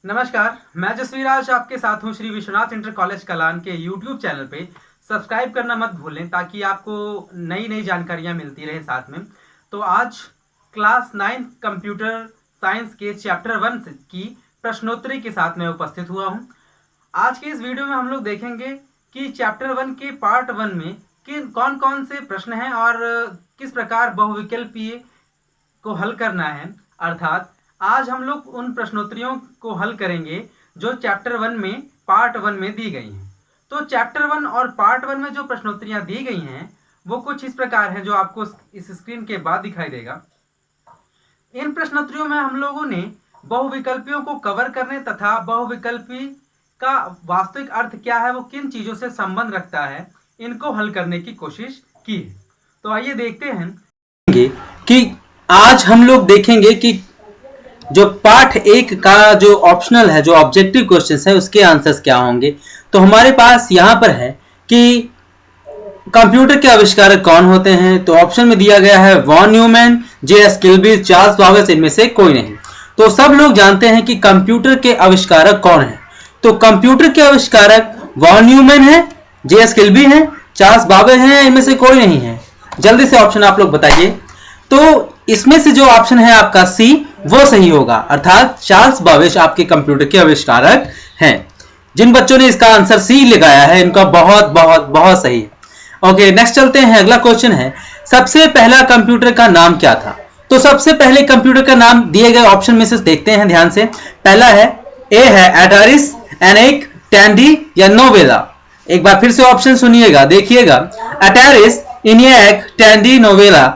नमस्कार, मैं जसवीर आज आपके साथ हूँ श्री विश्वनाथ इंटर कॉलेज कलान के यूट्यूब चैनल पे। सब्सक्राइब करना मत भूलें ताकि आपको नई नई जानकारियाँ मिलती रहें साथ में। तो आज क्लास 9 कंप्यूटर साइंस के चैप्टर 1 की प्रश्नोत्तरी के साथ मैं उपस्थित हुआ हूँ। आज के इस वीडियो में हम लोग देखेंगे कि चैप्टर 1 के पार्ट 1 में कौन कौन से प्रश्न हैं और किस प्रकार बहुविकल्पीय को हल करना है। अर्थात आज हम लोग उन प्रश्नोत्तरियों को हल करेंगे जो चैप्टर 1 में पार्ट 1 में दी गई हैं। तो चैप्टर 1 और पार्ट 1 में जो प्रश्नोत्तरियां दी गई हैं वो कुछ इस प्रकार हैं जो आपको इस स्क्रीन के बाद दिखाई देगा। इन प्रश्नोत्तरियों में हम लोगों ने बहुविकल्पियों को कवर करने तथा बहुविकल्पी का वास्तविक अर्थ क्या है, वो किन चीजों से संबंध रखता है, इनको हल करने की कोशिश की है। तो आइए देखते हैं कि आज हम लोग देखेंगे कि जो पार्ट 1 का जो ऑप्शनल है, जो ऑब्जेक्टिव क्वेश्चंस है, उसके आंसर्स क्या होंगे। तो हमारे पास यहाँ पर है कि कंप्यूटर के आविष्कारक कौन होते हैं। तो ऑप्शन में दिया गया है von Neumann, JS. Kilby, Charles Babbage, इनमें से कोई नहीं। तो सब लोग जानते हैं कि कंप्यूटर के आविष्कारक कौन है। तो कंप्यूटर के आविष्कारक वॉन न्यूमैन है, जे.एस. किल्बी है, चार्ल्स बाबेज है, इनमें से कोई नहीं है। जल्दी से ऑप्शन आप लोग बताइए। तो इसमें से जो ऑप्शन है आपका सी वो सही होगा, अर्थात चार्ल्स बाबेज आपके कंप्यूटर के आविष्कारक हैं। जिन बच्चों ने इसका आंसर सी लगाया है इनका बहुत बहुत बहुत सही है। ओके, नेक्स्ट चलते हैं। अगला क्वेश्चन है सबसे पहला कंप्यूटर का नाम क्या था। तो सबसे पहले कंप्यूटर का नाम दिए गए ऑप्शन में से देखते हैं ध्यान से। पहला है ए है अटारिस, एनिक, टैंडी या नोवेला। एक बार फिर से ऑप्शन सुनिएगा, देखिएगा, अटारिस, इनियक, टैंडी, नोवेला।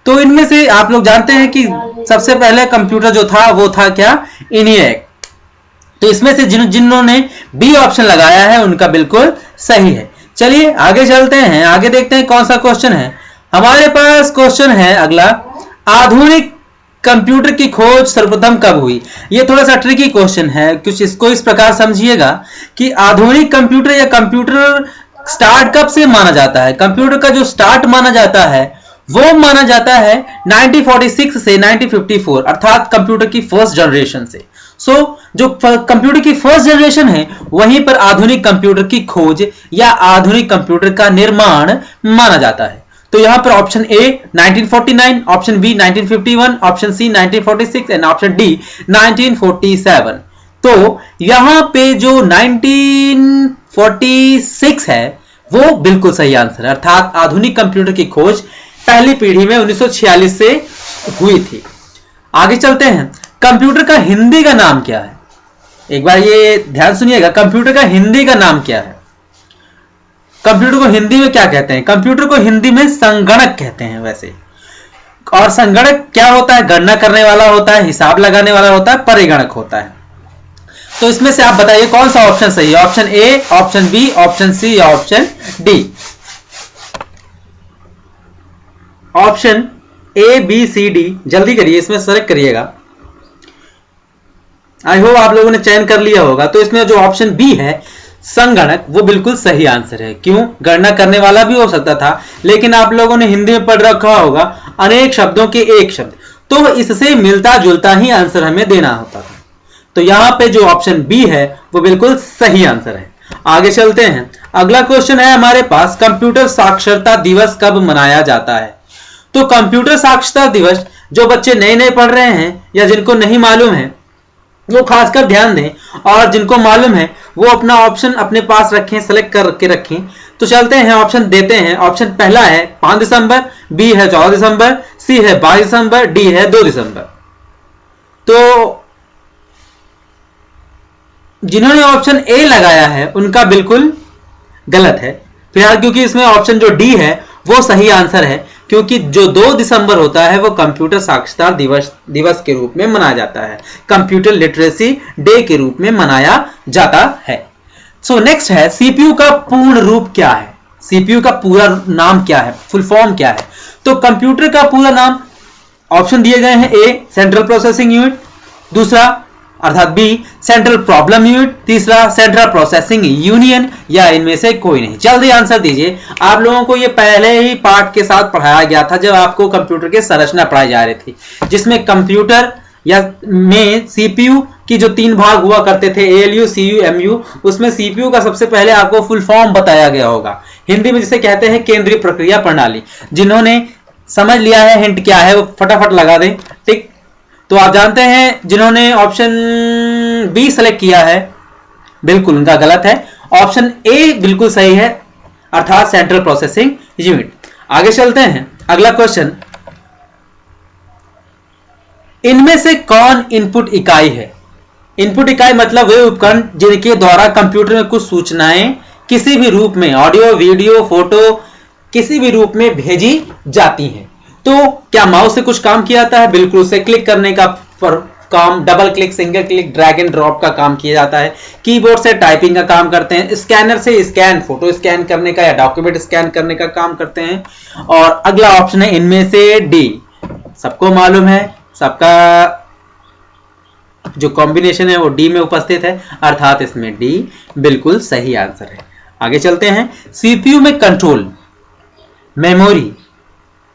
तो इनमें से आप लोग जानते हैं कि सबसे पहले कंप्यूटर जो था वो था क्या, इनियक। तो इसमें से जिन्होंने बी ऑप्शन लगाया है उनका बिल्कुल सही है। चलिए आगे चलते हैं, आगे देखते हैं कौन सा क्वेश्चन है। हमारे पास क्वेश्चन है अगला, आधुनिक कंप्यूटर की खोज सर्वप्रथम कब हुई। ये थोड़ा सा ट्रिकी क्वेश्चन है, कुछ इसको इस प्रकार समझिएगा कि आधुनिक कंप्यूटर या कंप्यूटर स्टार्ट कब से माना जाता है। कंप्यूटर का जो स्टार्ट माना जाता है वो माना जाता है 1946 से 1954, अर्थात कंप्यूटर की फर्स्ट जनरेशन से। जो कंप्यूटर की फर्स्ट जनरेशन है वहीं पर आधुनिक कंप्यूटर की खोज या आधुनिक कंप्यूटर का निर्माण माना जाता है। तो यहां पर option A 1949, option B 1951, option C 1946 and option D 1947। तो यहां पे जो 1946 है वो बिल्कुल सही आंसर है, अर्थात आधुनिक कंप्यूटर की खोज पहली पीढ़ी में 1946 से हुई थी। आगे चलते हैं, कंप्यूटर का हिंदी का नाम क्या है। एक बार ये ध्यान सुनिएगा, कंप्यूटर का हिंदी का नाम क्या है। कंप्यूटर को हिंदी में क्या कहते हैं। कंप्यूटर को हिंदी में संगणक कहते हैं वैसे। और संगणक क्या होता है, गणना करने वाला होता है, हिसाब लगाने वाला होता है, परिगणक होता है। तो इसमें से आप बताइए कौन सा ऑप्शन सही है, option A, option B, option C या option D. Option A, B, C, D, जल्दी करिए, इसमें सेलेक्ट करिएगा। आई होप आप लोगों ने चयन कर लिया होगा। तो इसमें जो ऑप्शन बी है संगणक वो बिल्कुल सही आंसर है। क्यों, गणना करने वाला भी हो सकता था, लेकिन आप लोगों ने हिंदी में पढ़ रखा होगा अनेक शब्दों के एक शब्द, तो इससे मिलता जुलता ही आंसर हमें देना होता था। तो यहां पे जो ऑप्शन बी है वो बिल्कुल सही आंसर है। आगे चलते हैं, अगला क्वेश्चन है हमारे पास, कंप्यूटर साक्षरता दिवस कब मनाया जाता है। तो कंप्यूटर साक्षरता दिवस जो बच्चे नए नए पढ़ रहे हैं या जिनको नहीं मालूम है वो खासकर ध्यान दें, और जिनको मालूम है वो अपना ऑप्शन अपने पास रखें, सेलेक्ट करके रखें। तो चलते हैं, ऑप्शन देते हैं। ऑप्शन पहला है 5 दिसंबर, बी है 14 दिसंबर, सी है 22 दिसंबर, डी है 2 दिसंबर। तो जिन्होंने ऑप्शन ए लगाया है उनका बिल्कुल गलत है फिलहाल, क्योंकि इसमें ऑप्शन जो डी है वो सही आंसर है, क्योंकि जो 2 दिसंबर होता है वो कंप्यूटर साक्षरता दिवस के रूप में मनाया जाता है, कंप्यूटर लिटरेसी डे के रूप में मनाया जाता है। सो नेक्स्ट है, सीपीयू का पूर्ण रूप क्या है। सीपीयू का पूरा नाम क्या है, फुल फॉर्म क्या है। तो कंप्यूटर का पूरा नाम ऑप्शन दिए गए हैं, ए सेंट्रल प्रोसेसिंग यूनिट, दूसरा अर्थात बी सेंट्रल प्रॉब्लम यूनिट, तीसरा सेंट्रल प्रोसेसिंग यूनियन, या इनमें से कोई नहीं। जल्दी आंसर दीजिए। आप लोगों को ये पहले ही पार्ट के साथ पढ़ाया गया था जब आपको कंप्यूटर की संरचना पढ़ाई जा रही थी, जिसमें कंप्यूटर या में सीपीयू, कि जो 3 भाग हुआ करते थे ALU, CU, MU, उसमें CPU का सबसे पहले आपको फुल फॉर्म बताया गया होगा, हिंदी में जिसे कहते हैं केंद्रीय प्रक्रिया प्रणाली। जिन्होंने समझ लिया है हिंट क्या है वो फटाफट लगा दें, ठीक। तो आप जानते हैं जिन्होंने ऑप्शन बी सेलेक्ट किया है, बिल्कुल उनका गलत है। ऑप्शन ए बिल्कुल सही है, अर्थात सेंट्रल प्रोसेसिंग यूनिट। आगे चलते हैं, अगला क्वेश्चन, इनमें से कौन इनपुट इकाई है? इनपुट इकाई मतलब वे उपकरण जिनके द्वारा कंप्यूटर में कुछ सूचनाएं किसी भी रूप में, ऑडियो, वीडियो, फोटो, किसी भी रूप में भेजी जाती हैं। तो क्या माउस से कुछ काम किया जाता है? बिल्कुल, उसे क्लिक करने का काम, double click, single click, drag and drop का काम किया जाता है। कीबोर्ड से टाइपिंग का काम करते हैं। स्कैनर से स्कैन, फोटो स्कैन करने का या डॉक्यूमेंट स्कैन करने का काम करते हैं। और अगला ऑप्शन है इनमें से डी। सबको मालूम है, सबका जो कॉम्बिनेशन है वो डी में उपस्थित है, अर्थात इसमें डी बिल्कुल सही आंसर है। आगे चलते हैं, सीपीयू में कंट्रोल, मेमोरी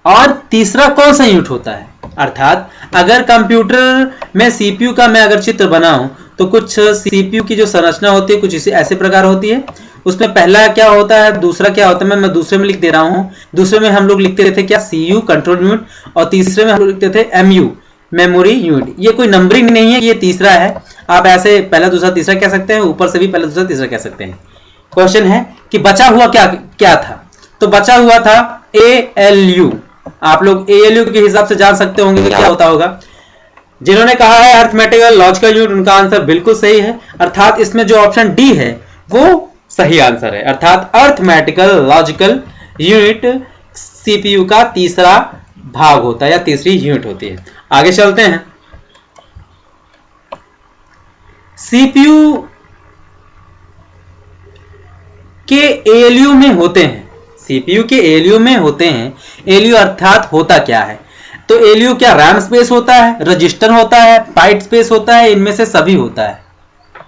और तीसरा कौन सा यूनिट होता है? अर्थात अगर कंप्यूटर में सीपीयू का मैं अगर चित्र बनाऊं तो कुछ सीपीयू की जो संरचना होती है कुछ इसी ऐसे प्रकार होती है। उसमें पहला क्या होता है, दूसरा क्या होता है, मैं दूसरे में लिख दे रहा हूं। दूसरे में हम लोग लिखते थे क्या, सीयू कंट्रोल यूनिट, और तीसरे में हम लोग लिखते थे एमयू मेमोरी यूनिट। ये कोई नंबरिंग नहीं है, ये तीसरा है। आप ऐसे पहला दूसरा तीसरा कह सकते हैं, ऊपर से भी पहला दूसरा तीसरा कह सकते हैं। क्वेश्चन है कि बचा हुआ क्या था? तो बचा हुआ था ALU। आप लोग ALU के हिसाब से जान सकते होंगे कि क्या होता होगा। जिन्होंने कहा है अर्थमेटिकल लॉजिकल यूनिट, उनका आंसर बिल्कुल सही है, अर्थात इसमें जो ऑप्शन डी है वो सही आंसर है, अर्थात अर्थमेटिकल लॉजिकल यूनिट सीपीयू का तीसरा भाग होता है या तीसरी यूनिट होती है। आगे चलते हैं, सीपीयू के ALU में होते हैं, सीपीयू के ALU में होते हैं। ALU अर्थात होता क्या है? तो ALU क्या रैम स्पेस होता है, रजिस्टर होता है, बाइट स्पेस होता है, इनमें से सभी होता है?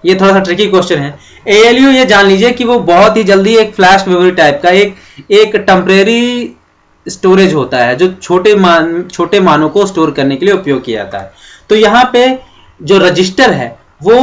ये थोड़ा सा ट्रिकी क्वेश्चन है। ALU ये जान लीजिए कि वो बहुत ही जल्दी एक फ्लैश मेमोरी टाइप का एक टेम्परेरी स्टोरेज होता है जो छोटे मानों को स्टोर करने के लिए उपयोग किया जाता है। तो यहाँ पे जो रजिस्टर है वो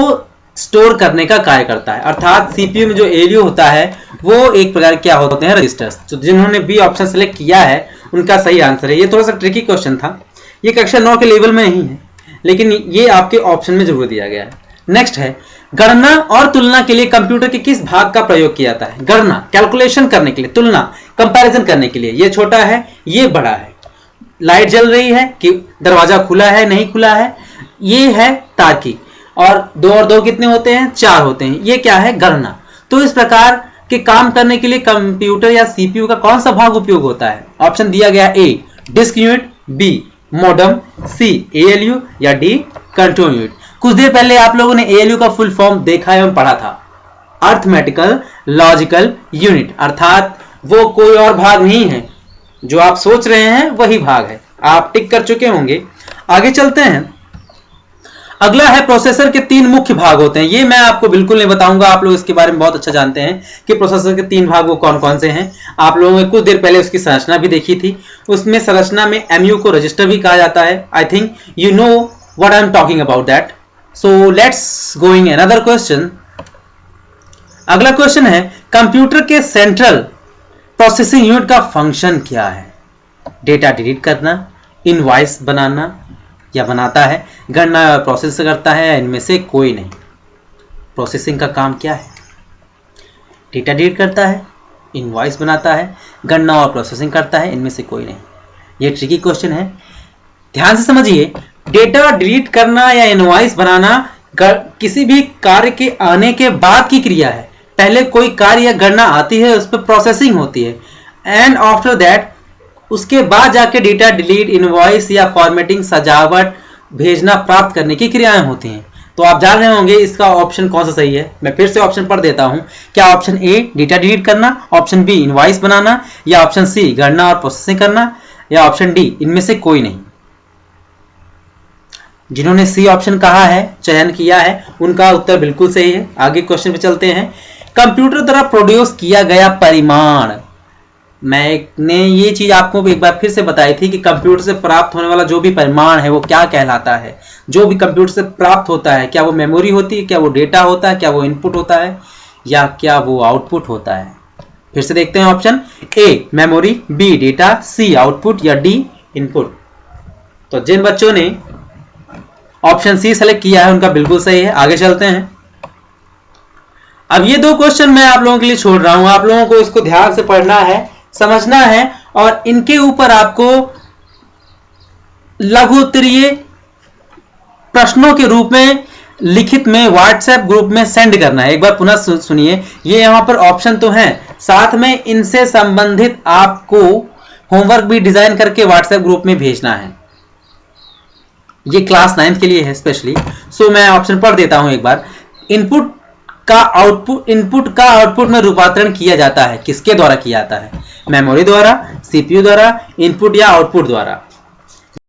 स्टोर करने का कार्य करता है, अर्थात सीपीयू में जो ALU होता है वो एक प्रकार क्या होते हैं, रजिस्टर्स। तो जिन्होंने बी ऑप्शन सेलेक्ट किया है उनका सही आंसर है। ये थोड़ा सा ट्रिकी क्वेश्चन था, ये कक्षा 9 के लेवल में नहीं है, लेकिन ये आपके ऑप्शन में जरूर दिया गया है। नेक्स्ट है, गणना और तुलना के लिए कंप्यूटर के किस भाग का प्रयोग किया जाता है? गणना, कैलकुलेशन करने के लिए, तुलना, कंपैरिजन करने के लिए। ये छोटा है, ये बड़ा है। लाइट जल रही है कि दरवाजा खुला है नहीं खुला है, ये है तार्किक। और 2 और 2 कितने होते हैं? 4 होते हैं। ये क्या है? गणना। तो इस प्रकार के काम करने के लिए कंप्यूटर या सीपीयू का कौन सा भाग उपयोग होता है? ऑप्शन दिया गया ए डिस्क यूनिट, बी मॉडम, सी ALU या डी कंट्रोल यूनिट। कुछ देर पहले आप लोगों ने ALU का फुल फॉर्म देखा एवं पढ़ा था, अर्थमेटिकल लॉजिकल यूनिट, अर्थात वो कोई और भाग नहीं है, जो आप सोच रहे हैं वही भाग है। आप टिक कर चुके होंगे। आगे चलते हैं, अगला है प्रोसेसर के 3 मुख्य भाग होते हैं। ये मैं आपको बिल्कुल नहीं बताऊंगा, आप लोग इसके बारे में बहुत अच्छा जानते हैं कि प्रोसेसर के 3 भाग वो कौन कौन से हैं। आप लोगों ने कुछ देर पहले उसकी संरचना भी देखी थी। उसमें संरचना में MU को रजिस्टर भी कहा जाता है। I think you know what I am talking about that. So let's going another question. अगला क्वेश्चन है, कंप्यूटर के सेंट्रल प्रोसेसिंग यूनिट का फंक्शन क्या है? डेटा डिलीट करना, इनवॉइस बनाना या बनाता है, गणना प्रोसेस करता है, इनमें से कोई नहीं। प्रोसेसिंग का काम क्या है? डेटा डिलीट करता है, इनवॉइस बनाता है, गणना और प्रोसेसिंग करता है, इनमें से कोई नहीं। ये ट्रिकी क्वेश्चन है, ध्यान से समझिए। डेटा डिलीट करना या इनवॉइस बनाना किसी भी कार्य के आने के बाद की क्रिया है। पहले कोई कार्य या गणना आती है, उस पर प्रोसेसिंग होती है, एंड आफ्टर दैट उसके बाद जाके डेटा डिलीट, इनवॉइस या फॉर्मेटिंग, सजावट, भेजना, प्राप्त करने की क्रियाएं होती हैं। तो आप जान रहे होंगे इसका ऑप्शन कौन सा सही है। मैं फिर से ऑप्शन पढ़ देता हूं। क्या ऑप्शन ए डेटा डिलीट करना, ऑप्शन बी इनवॉइस बनाना, या ऑप्शन सी गणना और प्रोसेसिंग करना, या ऑप्शन डी इनमें से कोई नहीं। जिन्होंने सी ऑप्शन कहा है, चयन किया है, उनका उत्तर बिल्कुल सही है। आगे क्वेश्चन पे चलते हैं। कंप्यूटर द्वारा प्रोड्यूस किया गया परिमाण मैंने ये चीज आपको एक बार फिर से बताई थी कि कंप्यूटर से प्राप्त होने वाला जो भी परिमाण है वो क्या कहलाता है। जो भी कंप्यूटर से प्राप्त होता है, क्या वो मेमोरी होती है, क्या वो डेटा होता है, क्या वो इनपुट होता है, या क्या वो आउटपुट होता है। फिर से देखते हैं option A memory, B data, C output या डी इनपुट। तो जिन बच्चों ने ऑप्शन सी सेलेक्ट किया है उनका बिल्कुल सही है। आगे चलते हैं। अब ये 2 क्वेश्चन मैं आप लोगों के लिए छोड़ रहा हूं, आप लोगों को इसको ध्यान से पढ़ना है, समझना है और इनके ऊपर आपको लघु उत्तरीय प्रश्नों के रूप में लिखित में व्हाट्सएप ग्रुप में सेंड करना है। एक बार पुनः सुनिए, ये यहां पर ऑप्शन तो हैं, साथ में इनसे संबंधित आपको होमवर्क भी डिजाइन करके व्हाट्सएप ग्रुप में भेजना है। ये क्लास 9 के लिए है स्पेशली। सो मैं ऑप्शन पढ़ देता हूं एक बार। इनपुट का आउटपुट में रूपांतरण किया जाता है, किसके द्वारा किया जाता है? मेमोरी द्वारा, सीपीयू द्वारा, इनपुट या आउटपुट द्वारा।